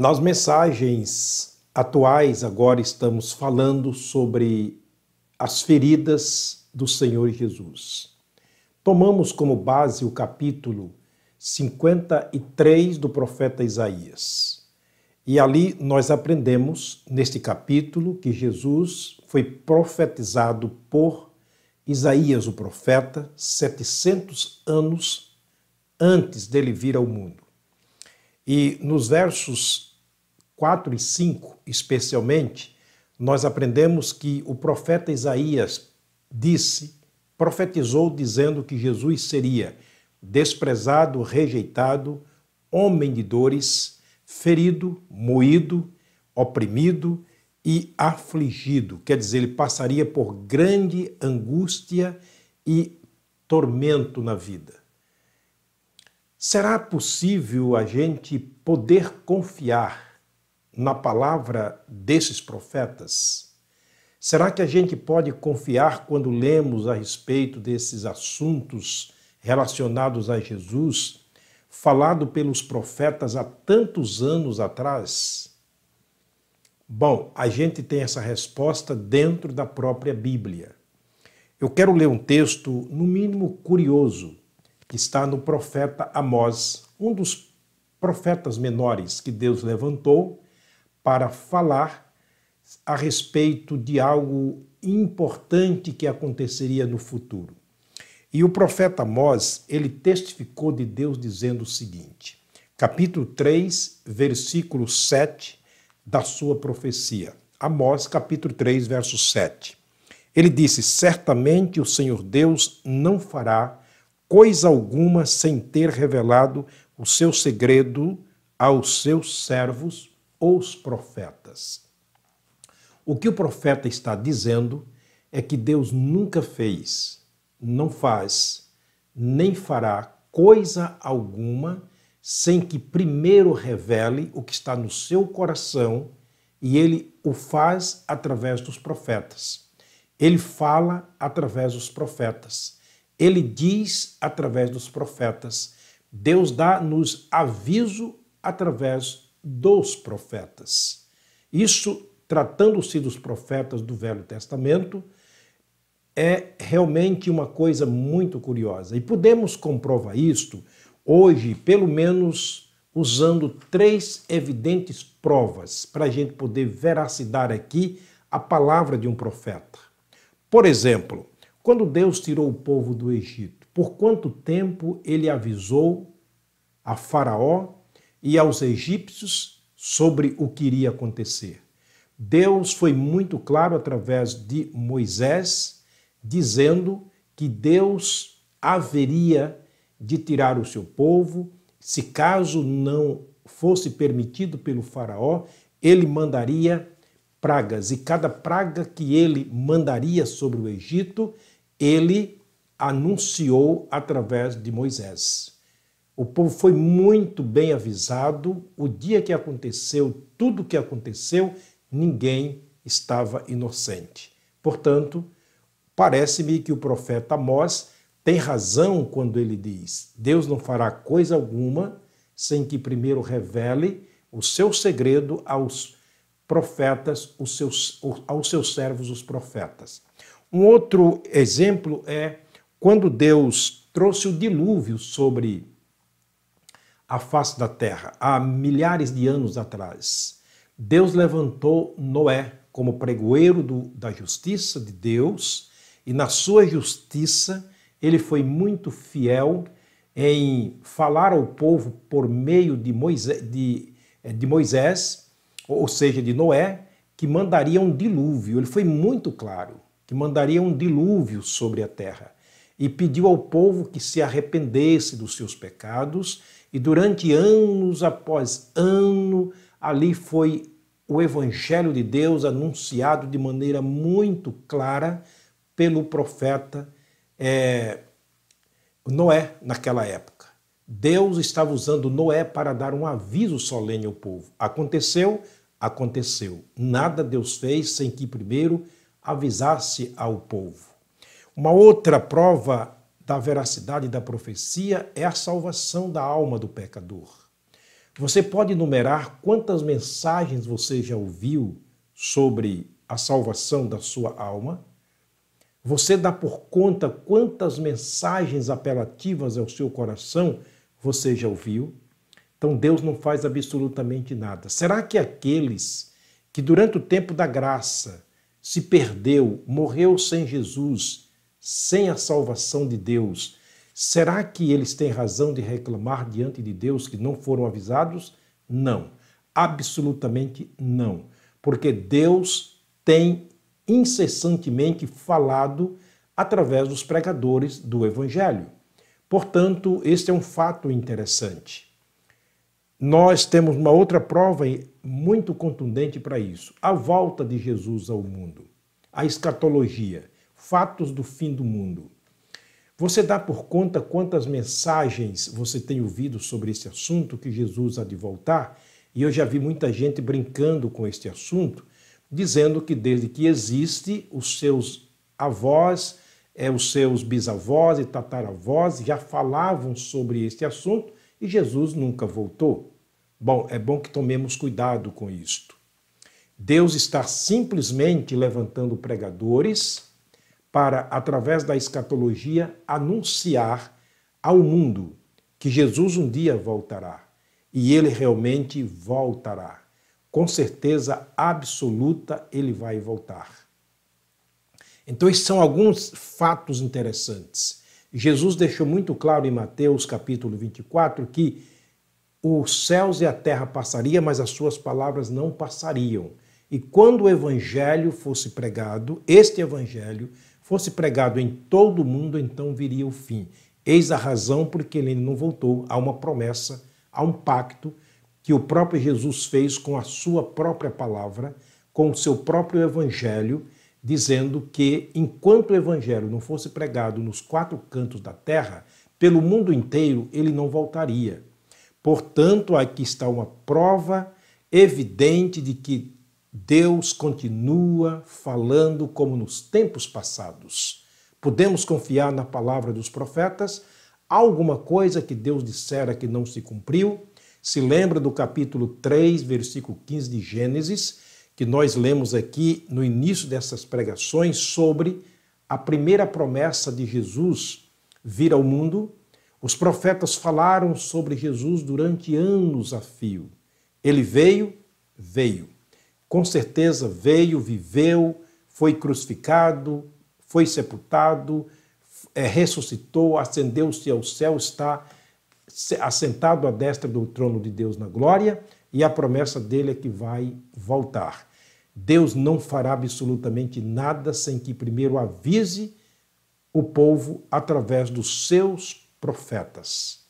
Nas mensagens atuais, agora estamos falando sobre as feridas do Senhor Jesus. Tomamos como base o capítulo 53 do profeta Isaías. E ali nós aprendemos, neste capítulo, que Jesus foi profetizado por Isaías, o profeta, 700 anos antes dele vir ao mundo. E nos versos 4 e 5, especialmente, nós aprendemos que o profeta Isaías profetizou dizendo que Jesus seria desprezado, rejeitado, homem de dores, ferido, moído, oprimido e afligido. Quer dizer, ele passaria por grande angústia e tormento na vida. Será possível a gente poder confiar na palavra desses profetas? Será que a gente pode confiar quando lemos a respeito desses assuntos relacionados a Jesus, falado pelos profetas há tantos anos atrás? Bom, a gente tem essa resposta dentro da própria Bíblia. Eu quero ler um texto, no mínimo curioso, que está no profeta Amós, um dos profetas menores que Deus levantou para falar a respeito de algo importante que aconteceria no futuro. E o profeta Amós, ele testificou de Deus dizendo o seguinte, capítulo 3, versículo 7 da sua profecia. Amós, capítulo 3, verso 7. Ele disse, certamente o Senhor Deus não fará coisa alguma sem ter revelado o seu segredo aos seus servos, os profetas. O que o profeta está dizendo é que Deus nunca fez, não faz, nem fará coisa alguma sem que primeiro revele o que está no seu coração, e ele o faz através dos profetas. Ele fala através dos profetas. Ele diz através dos profetas. Deus dá-nos aviso através dos profetas. Isso, tratando-se dos profetas do Velho Testamento, é realmente uma coisa muito curiosa. E podemos comprovar isto hoje, pelo menos usando 3 evidentes provas para a gente poder veracidar aqui a palavra de um profeta. Por exemplo, quando Deus tirou o povo do Egito, por quanto tempo ele avisou a Faraó e aos egípcios sobre o que iria acontecer? Deus foi muito claro através de Moisés, dizendo que Deus haveria de tirar o seu povo, se caso não fosse permitido pelo Faraó, ele mandaria pragas, e cada praga que ele mandaria sobre o Egito, ele anunciou através de Moisés. O povo foi muito bem avisado. O dia que aconteceu, tudo que aconteceu, ninguém estava inocente. Portanto, parece-me que o profeta Amós tem razão quando ele diz: Deus não fará coisa alguma sem que primeiro revele o seu segredo aos profetas, aos seus servos, os profetas. Um outro exemplo é quando Deus trouxe o dilúvio sobre a face da terra, há milhares de anos atrás. Deus levantou Noé como pregoeiro da justiça de Deus, e na sua justiça ele foi muito fiel em falar ao povo por meio de Moisés, ou seja, de Noé, que mandaria um dilúvio. Ele foi muito claro que mandaria um dilúvio sobre a terra, e pediu ao povo que se arrependesse dos seus pecados, e durante anos após ano, ali foi o Evangelho de Deus anunciado de maneira muito clara pelo profeta Noé naquela época. Deus estava usando Noé para dar um aviso solene ao povo. Aconteceu, aconteceu. Nada Deus fez sem que primeiro avisasse ao povo. Uma outra prova da veracidade da profecia é a salvação da alma do pecador. Você pode enumerar quantas mensagens você já ouviu sobre a salvação da sua alma? Você dá por conta quantas mensagens apelativas ao seu coração você já ouviu? Então Deus não faz absolutamente nada. Será que aqueles que durante o tempo da graça se perdeu, morreu sem Jesus, sem a salvação de Deus, será que eles têm razão de reclamar diante de Deus que não foram avisados? Não, absolutamente não, porque Deus tem incessantemente falado através dos pregadores do Evangelho. Portanto, este é um fato interessante. Nós temos uma outra prova muito contundente para isso: a volta de Jesus ao mundo, a escatologia, fatos do fim do mundo. Você dá por conta quantas mensagens você tem ouvido sobre esse assunto, que Jesus há de voltar? E eu já vi muita gente brincando com este assunto, dizendo que desde que existe, os seus avós, os seus bisavós e tataravós já falavam sobre este assunto e Jesus nunca voltou. Bom, é bom que tomemos cuidado com isto. Deus está simplesmente levantando pregadores para, através da escatologia, anunciar ao mundo que Jesus um dia voltará. E ele realmente voltará. Com certeza absoluta, ele vai voltar. Então, esses são alguns fatos interessantes. Jesus deixou muito claro em Mateus capítulo 24 que os céus e a terra passariam, mas as suas palavras não passariam. E quando o evangelho fosse pregado, este evangelho fosse pregado em todo o mundo, então viria o fim. Eis a razão porque ele não voltou. Há uma promessa, há um pacto que o próprio Jesus fez com a sua própria palavra, com o seu próprio evangelho, dizendo que enquanto o evangelho não fosse pregado nos quatro cantos da terra, pelo mundo inteiro, ele não voltaria. Portanto, aqui está uma prova evidente de que Deus continua falando como nos tempos passados. Podemos confiar na palavra dos profetas? Há alguma coisa que Deus dissera que não se cumpriu? Se lembra do capítulo 3, versículo 15 de Gênesis, que nós lemos aqui no início dessas pregações sobre a primeira promessa de Jesus vir ao mundo? Os profetas falaram sobre Jesus durante anos a fio. Ele veio. Com certeza veio, viveu, foi crucificado, foi sepultado, ressuscitou, ascendeu-se ao céu, está assentado à destra do trono de Deus na glória, e a promessa dele é que vai voltar. Deus não fará absolutamente nada sem que primeiro avise o povo através dos seus profetas.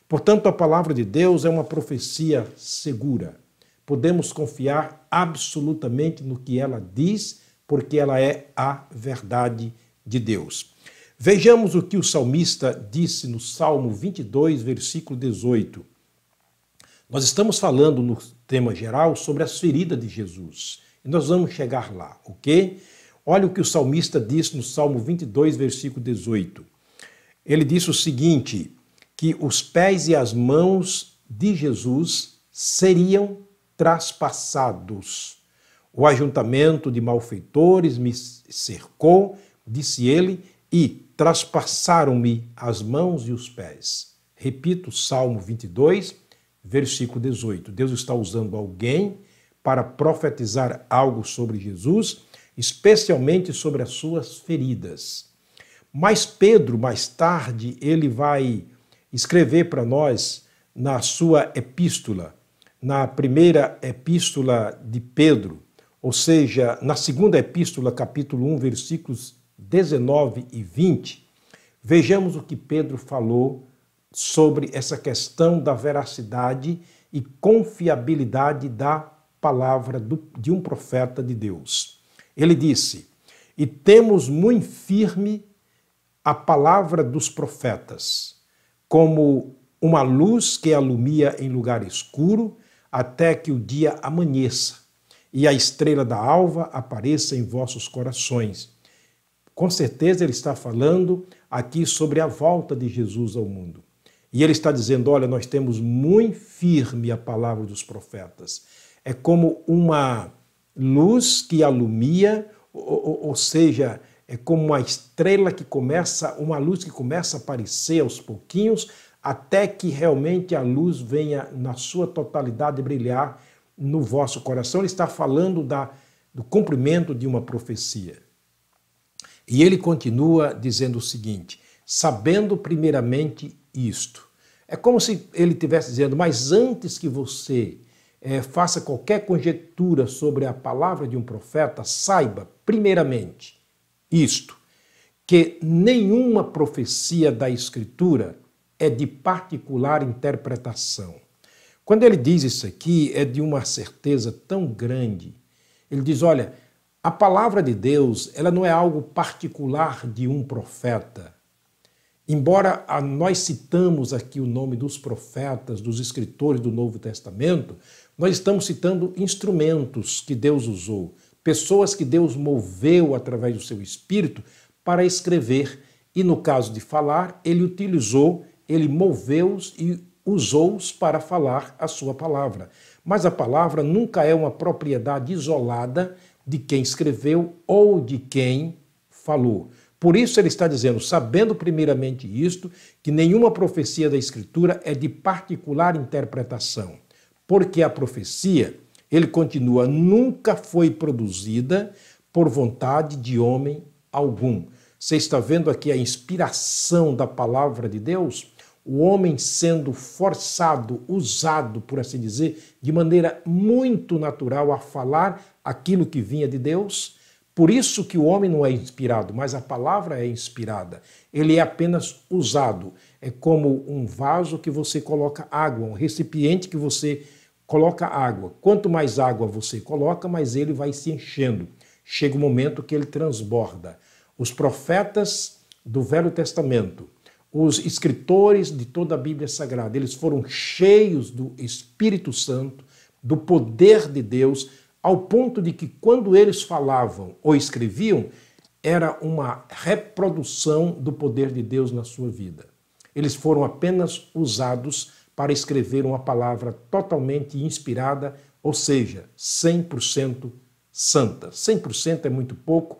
Portanto, a palavra de Deus é uma profecia segura. Podemos confiar absolutamente no que ela diz, porque ela é a verdade de Deus. Vejamos o que o salmista disse no Salmo 22, versículo 18. Nós estamos falando no tema geral sobre as feridas de Jesus. E nós vamos chegar lá, ok? Olha o que o salmista disse no Salmo 22, versículo 18. Ele disse o seguinte, que os pés e as mãos de Jesus seriam traspassados. O ajuntamento de malfeitores me cercou, disse ele, e traspassaram-me as mãos e os pés. Repito, Salmo 22, versículo 18. Deus está usando alguém para profetizar algo sobre Jesus, especialmente sobre as suas feridas. Mas Pedro, mais tarde, ele vai escrever para nós na sua epístola, na primeira epístola de Pedro, ou seja, na segunda epístola, capítulo 1, versículos 19 e 20, vejamos o que Pedro falou sobre essa questão da veracidade e confiabilidade da palavra de um profeta de Deus. Ele disse, e temos muito firme a palavra dos profetas, como uma luz que alumia em lugar escuro, até que o dia amanheça e a estrela da alva apareça em vossos corações. Com certeza ele está falando aqui sobre a volta de Jesus ao mundo. E ele está dizendo, olha, nós temos muito firme a palavra dos profetas. É como uma luz que alumia, ou seja, é como uma estrela que começa, uma luz que começa a aparecer aos pouquinhos, até que realmente a luz venha na sua totalidade brilhar no vosso coração. Ele está falando do cumprimento de uma profecia. E ele continua dizendo o seguinte, sabendo primeiramente isto. É como se ele estivesse dizendo, mas antes que você faça qualquer conjectura sobre a palavra de um profeta, saiba primeiramente isto, que nenhuma profecia da Escritura é de particular interpretação. Quando ele diz isso aqui, é de uma certeza tão grande. Ele diz, olha, a palavra de Deus, ela não é algo particular de um profeta. Embora nós citamos aqui o nome dos profetas, dos escritores do Novo Testamento, nós estamos citando instrumentos que Deus usou, pessoas que Deus moveu através do seu Espírito para escrever. E no caso de falar, ele moveu-os e usou-os para falar a sua palavra. Mas a palavra nunca é uma propriedade isolada de quem escreveu ou de quem falou. Por isso ele está dizendo, sabendo primeiramente isto, que nenhuma profecia da Escritura é de particular interpretação. Porque a profecia, ele continua, nunca foi produzida por vontade de homem algum. Você está vendo aqui a inspiração da palavra de Deus? O homem sendo forçado, usado, por assim dizer, de maneira muito natural a falar aquilo que vinha de Deus. Por isso que o homem não é inspirado, mas a palavra é inspirada. Ele é apenas usado. É como um vaso que você coloca água, um recipiente que você coloca água. Quanto mais água você coloca, mais ele vai se enchendo. Chega o momento que ele transborda. Os profetas do Velho Testamento, os escritores de toda a Bíblia Sagrada, eles foram cheios do Espírito Santo, do poder de Deus, ao ponto de que quando eles falavam ou escreviam, era uma reprodução do poder de Deus na sua vida. Eles foram apenas usados para escrever uma palavra totalmente inspirada, ou seja, 100% santa. 100% é muito pouco,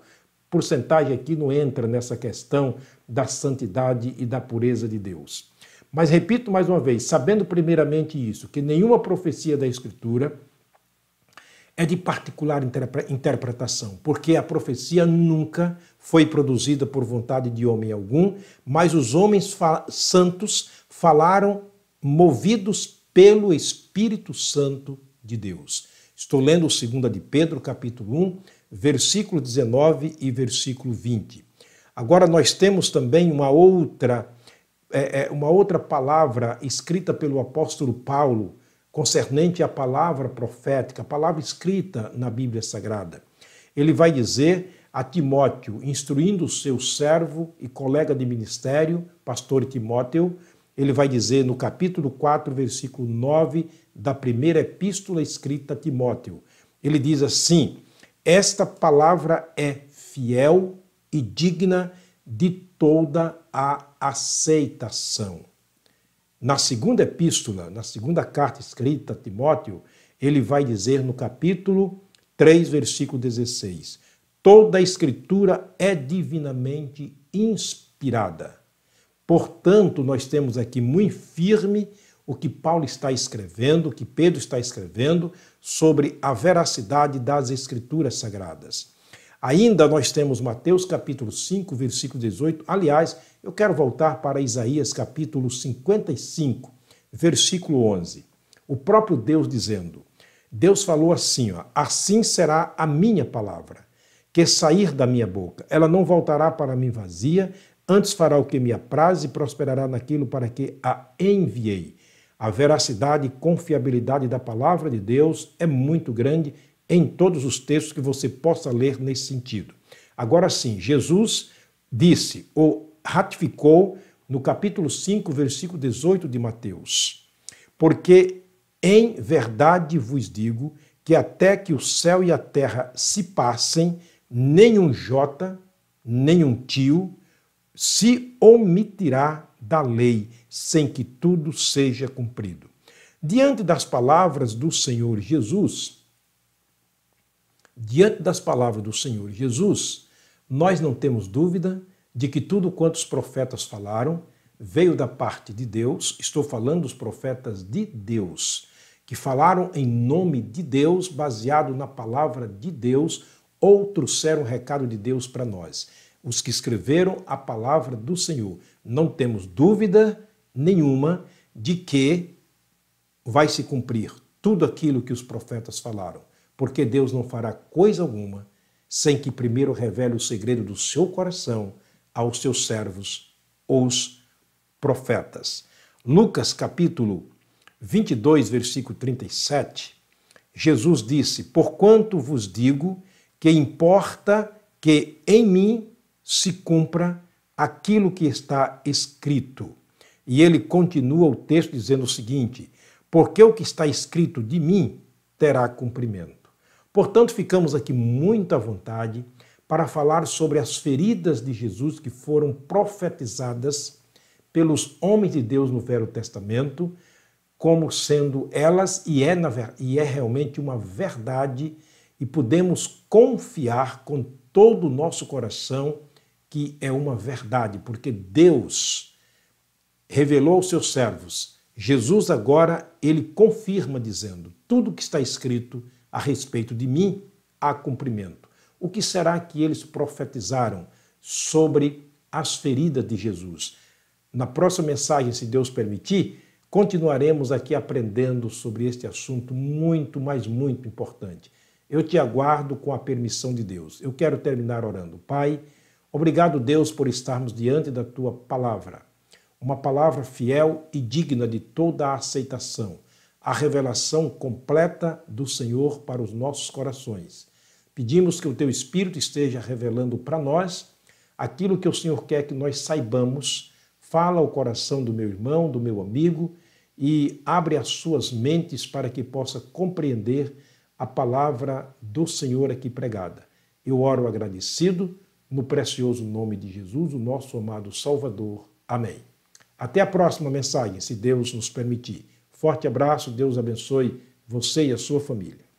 porcentagem aqui não entra nessa questão da santidade e da pureza de Deus. Mas repito mais uma vez, sabendo primeiramente isso, que nenhuma profecia da Escritura é de particular interpretação, porque a profecia nunca foi produzida por vontade de homem algum, mas os homens santos falaram movidos pelo Espírito Santo de Deus. Estou lendo 2 de Pedro, capítulo 1, versículo 19 e versículo 20. Agora nós temos também uma outra palavra escrita pelo apóstolo Paulo, concernente à palavra profética, a palavra escrita na Bíblia Sagrada. Ele vai dizer a Timóteo, instruindo o seu servo e colega de ministério, pastor Timóteo, ele vai dizer no capítulo 4, versículo 9 da primeira epístola escrita a Timóteo. Ele diz assim, esta palavra é fiel e digna de toda a aceitação. Na segunda epístola, na segunda carta escrita a Timóteo, ele vai dizer no capítulo 3, versículo 16, toda a escritura é divinamente inspirada. Portanto, nós temos aqui muito firme o que Paulo está escrevendo, o que Pedro está escrevendo sobre a veracidade das escrituras sagradas. Ainda nós temos Mateus capítulo 5, versículo 18. Aliás, eu quero voltar para Isaías capítulo 55, versículo 11. O próprio Deus dizendo, Deus falou assim, assim será a minha palavra, que sair da minha boca. Ela não voltará para mim vazia, antes fará o que me apraz e prosperará naquilo para que a enviei. A veracidade e confiabilidade da palavra de Deus é muito grande em todos os textos que você possa ler nesse sentido. Agora sim, Jesus disse ou ratificou no capítulo 5, versículo 18 de Mateus, porque em verdade vos digo que até que o céu e a terra se passem, nem um jota, nem um tio se omitirá da lei sem que tudo seja cumprido. Diante das palavras do Senhor Jesus, nós não temos dúvida de que tudo quanto os profetas falaram veio da parte de Deus. Estou falando dos profetas de Deus, que falaram em nome de Deus, baseado na palavra de Deus, ou trouxeram o recado de Deus para nós. Os que escreveram a palavra do Senhor. Não temos dúvida nenhuma de que vai se cumprir tudo aquilo que os profetas falaram, porque Deus não fará coisa alguma sem que primeiro revele o segredo do seu coração aos seus servos, os profetas. Lucas capítulo 22, versículo 37, Jesus disse: porquanto vos digo que importa que em mim se cumpra aquilo que está escrito. E ele continua o texto dizendo o seguinte: porque o que está escrito de mim terá cumprimento. Portanto, ficamos aqui muito à vontade para falar sobre as feridas de Jesus que foram profetizadas pelos homens de Deus no Velho Testamento, como sendo elas, e é realmente uma verdade, e podemos confiar com todo o nosso coração que é uma verdade, porque Deus revelou aos seus servos. Jesus agora, ele confirma dizendo: tudo que está escrito a respeito de mim há cumprimento. O que será que eles profetizaram sobre as feridas de Jesus? Na próxima mensagem, se Deus permitir, continuaremos aqui aprendendo sobre este assunto muito, mas muito importante. Eu te aguardo com a permissão de Deus. Eu quero terminar orando. Pai, obrigado, Deus, por estarmos diante da tua palavra. Uma palavra fiel e digna de toda a aceitação, a revelação completa do Senhor para os nossos corações. Pedimos que o teu Espírito esteja revelando para nós aquilo que o Senhor quer que nós saibamos. Fala ao coração do meu irmão, do meu amigo, e abre as suas mentes para que possa compreender a palavra do Senhor aqui pregada. Eu oro agradecido no precioso nome de Jesus, o nosso amado Salvador. Amém. Até a próxima mensagem, se Deus nos permitir. Forte abraço, Deus abençoe você e a sua família.